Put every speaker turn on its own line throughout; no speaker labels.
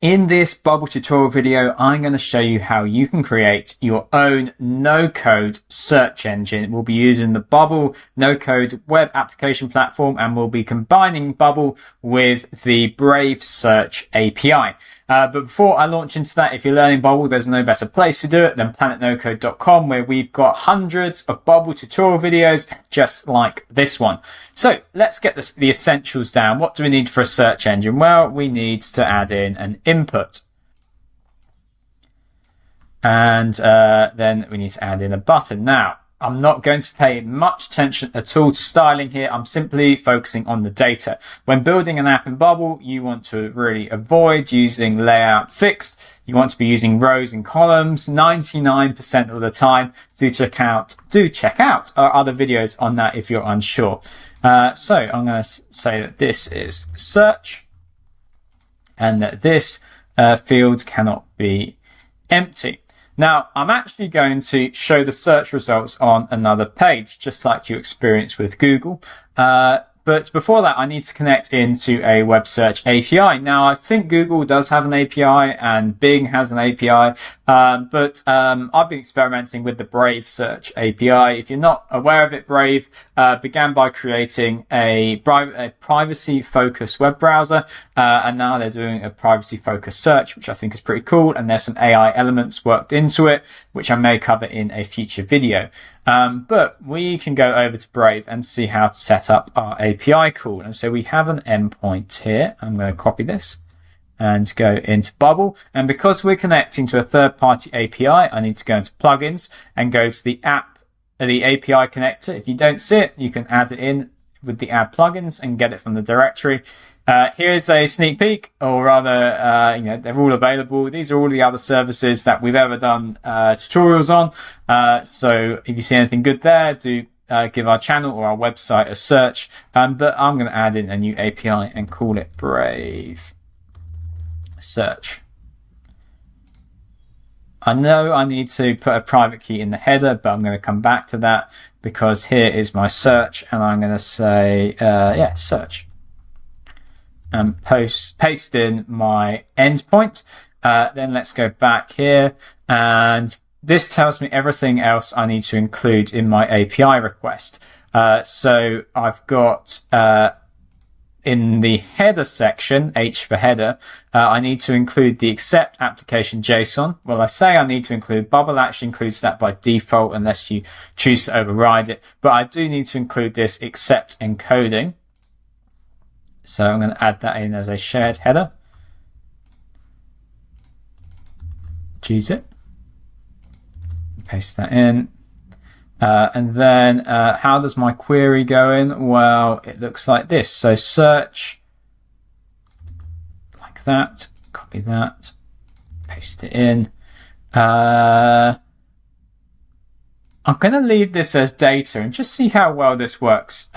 In this Bubble tutorial video, I'm going to show you how you can create your own no-code search engine. We'll be using the Bubble no-code web application platform, and we'll be combining Bubble with the Brave Search API. But before I launch into that, if you're learning Bubble, there's no better place to do it than planetnocode.com, where we've got hundreds of Bubble tutorial videos just like this one. So let's get the essentials down. What do we need for a search engine? Well, we need to add in an input. And then we need to add in a button. Now, I'm not going to pay much attention at all to styling here. I'm simply focusing on the data. When building an app in Bubble, you want to really avoid using layout fixed. You want to be using rows and columns 99% of the time. Do check out our other videos on that if you're unsure. So I'm going to say that this is search and that this field cannot be empty. Now, I'm actually going to show the search results on another page, just like you experienced with Google. But before that, I need to connect into a web search API. Now, I think Google does have an API and Bing has an API, but I've been experimenting with the Brave Search API. If you're not aware of it, Brave began by creating a privacy-focused web browser, and now they're doing a privacy-focused search, which I think is pretty cool. And there's some AI elements worked into it, which I may cover in a future video. But we can go over to Brave and see how to set up our API call. And so we have an endpoint here. I'm going to copy this and go into Bubble. And because we're connecting to a third-party API, I need to go into plugins and go to the API connector. If you don't see it, you can add it in with the add plugins and get it from the directory. Here's a sneak peek, or rather, they're all available. These are all the other services that we've ever done tutorials on. So if you see anything good there, do give our channel or our website a search. But I'm going to add in a new API and call it Brave Search. I know I need to put a private key in the header, but I'm going to come back to that because here is my search, and I'm going to say, search. And paste in my endpoint. Then let's go back here, and this tells me everything else I need to include in my API request. So I've got in the header section, H for header, I need to include the accept application JSON. Well, I say I need to include, Bubble actually includes that by default unless you choose to override it. But I do need to include this accept encoding. So I'm going to add that in as a shared header. Choose it. Paste that in. And then how does my query go in? Well, it looks like this. So search like that. Copy that. Paste it in. I'm going to leave this as data and just see how well this works.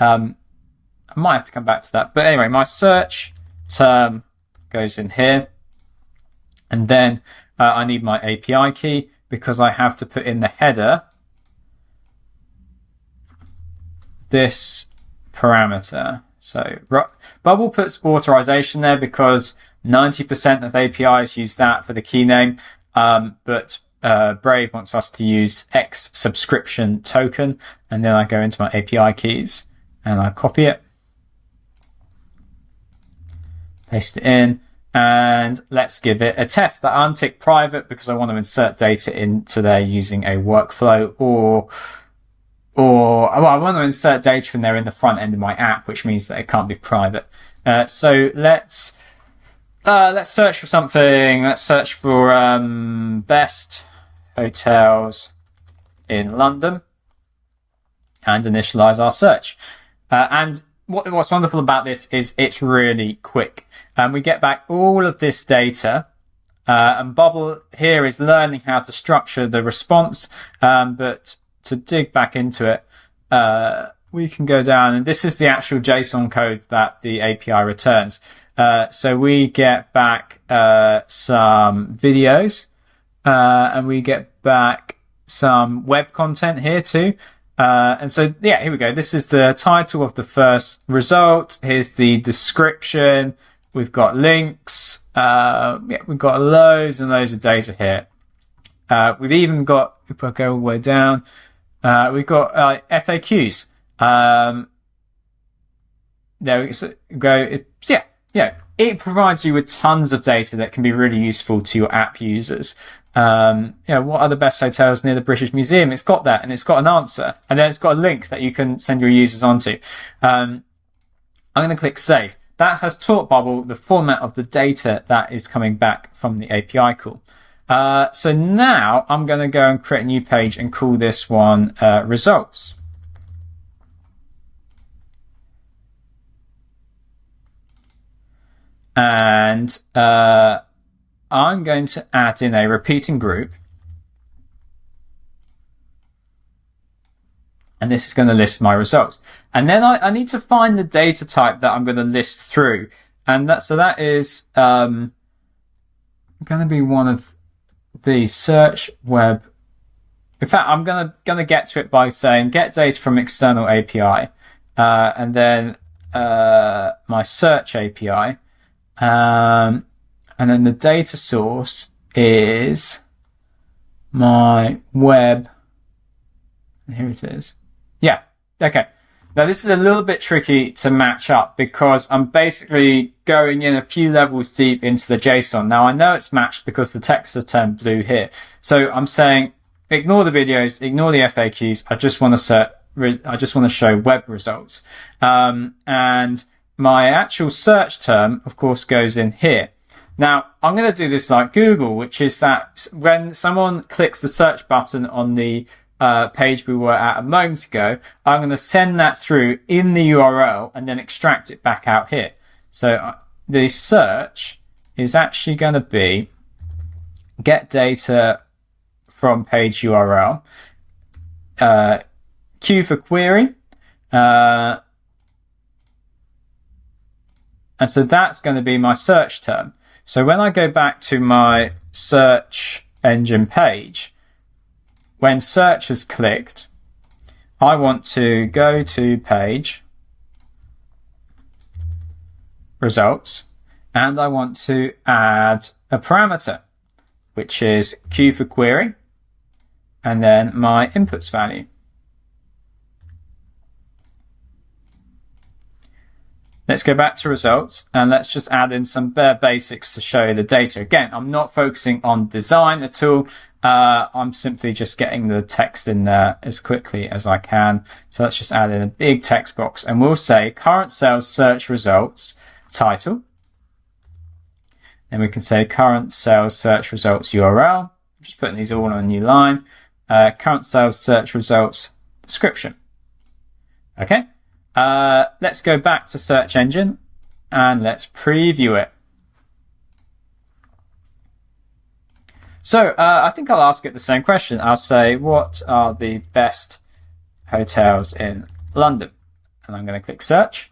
I might have to come back to that. But anyway, my search term goes in here. And then I need my API key because I have to put in the header this parameter. So Bubble puts authorization there because 90% of APIs use that for the key name. But Brave wants us to use X subscription token. And then I go into my API keys and I copy it. Paste it in, and let's give it a test. I untick private because I want to insert data into there using a workflow, or I want to insert data from there in the front end of my app, which means that it can't be private. So let's search for something. Let's search for best hotels in London, and initialize our search. And what's wonderful about this is it's really quick. We get back all of this data, and Bubble here is learning how to structure the response. But to dig back into it, we can go down, and this is the actual JSON code that the API returns. So we get back some videos, and we get back some web content here too. And so, here we go. This is the title of the first result. Here's the description. we've got links. Yeah, we've got loads and loads of data here. We've even got, if I go all the way down, we've got FAQs. There we go. It provides you with tons of data that can be really useful to your app users. What are the best hotels near the British Museum? It's got that, and it's got an answer, and then it's got a link that you can send your users onto. I'm going to click save. That has taught Bubble the format of the data that is coming back from the API call. So now I'm going to go and create a new page and call this one results. And I'm going to add in a repeating group. And this is going to list my results. And then I need to find the data type that I'm going to list through. And that is going to be one of the search web. In fact, I'm going to get to it by saying get data from external API. And then my search API. And then the data source is my web. Here it is. Yeah. Okay. Now this is a little bit tricky to match up because I'm basically going in a few levels deep into the JSON. Now I know it's matched because the text has turned blue here. So I'm saying ignore the videos, ignore the FAQs. I just want to show web results. And my actual search term, of course, goes in here. Now, I'm going to do this like Google, which is that when someone clicks the search button on the page we were at a moment ago, I'm going to send that through in the URL and then extract it back out here. So the search is actually going to be get data from page URL, Q for query, and so that's going to be my search term. So when I go back to my search engine page, when search is clicked, I want to go to page results, and I want to add a parameter, which is Q for query, and then my inputs value. Let's go back to results and let's just add in some bare basics to show you the data. Again, I'm not focusing on design at all. I'm simply just getting the text in there as quickly as I can. So let's just add in a big text box and we'll say current sales search results title. Then we can say current sales search results URL. I'm just putting these all on a new line. Current sales search results description. Okay. Let's go back to search engine and let's preview it. So I think I'll ask it the same question. I'll say, what are the best hotels in London? And I'm going to click search.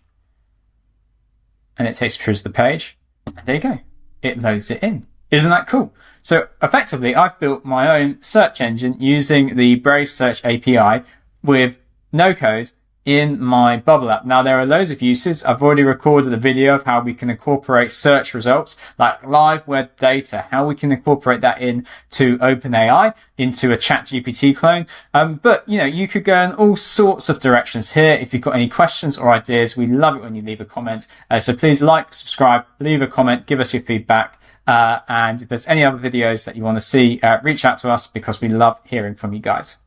And it takes me through to the page. And there you go. It loads it in. Isn't that cool? So effectively, I've built my own search engine using the Brave Search API with no code in my Bubble app. Now there are loads of uses. I've already recorded a video of how we can incorporate search results like live web data, how we can incorporate that into OpenAI, into a ChatGPT clone. But you could go in all sorts of directions here. If you've got any questions or ideas, we love it when you leave a comment. So please like, subscribe, leave a comment, give us your feedback. And if there's any other videos that you want to see, reach out to us because we love hearing from you guys.